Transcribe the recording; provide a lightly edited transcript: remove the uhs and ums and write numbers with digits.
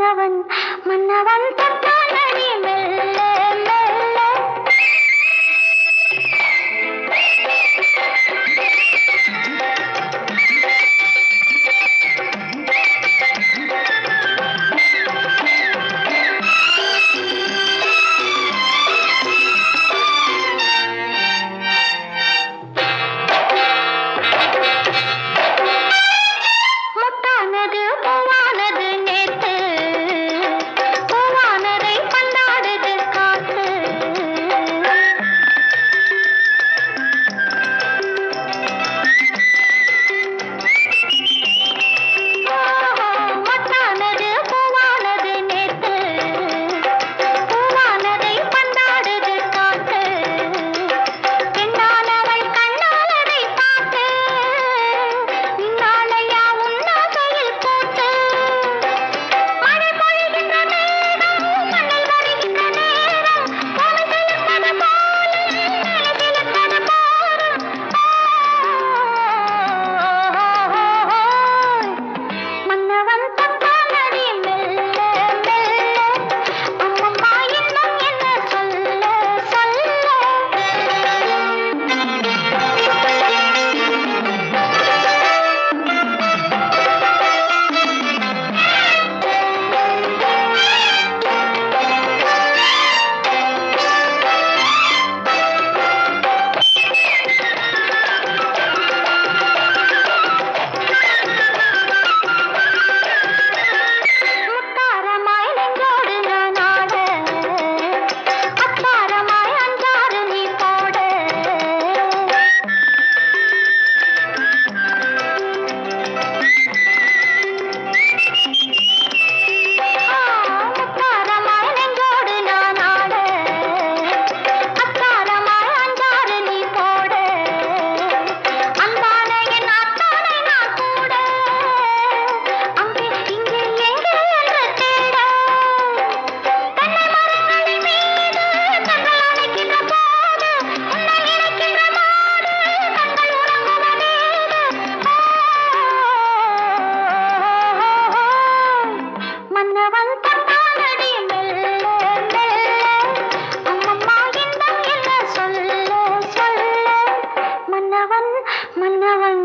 மன்னவன் மன்னவன் தொட்டானடி மெல்ல மெல்ல முட்டானது பூவானது நேத்து பூவானதை பந்தாடுது காத்து முட்டானது பூவானது நேத்து பூவானதை பந்தாடுது காத்து பெண்ணானவள் கண்ணாலதை பார்த்து இந்நாளையா உன்னாசையில் போட்டு மழை பொழிகின்ற நேரம் மண்ணில் வருகின்ற நேரம் பூமி சிலிர்ப்பது போலும் நிலை சிலிர்ப்பது போலும் மன்னவன் தொட்டானடி மெல்ல மெல்ல அம்மம்மா இன்னும் என்ன சொல்ல சொல்ல முத்தாரமாய் நெஞ்சோடு நான் ஆட அத்தாரமாய் அஞ்சாறு நீ போட முத்தாரமாய் நெஞ்சோடு நான் ஆட அத்தாரமாய் அஞ்சாறு நீ போட அன்பான என் அத்தானை நான் கூட அங்கே இங்கே எங்கே என்று தேட தென்னை மரங்களின் மீது கண்கள் அணைக்கின்ற போது உன்னை நினைக்கின்ற மாடு கண்கள் உறங்குவதேது மன்னவன் தொட்டானடி மெல்ல மெல்ல அம்மம்மா இன்னும் என்ன சொல்ல சொல்ல மன்னவன் மன்னவன்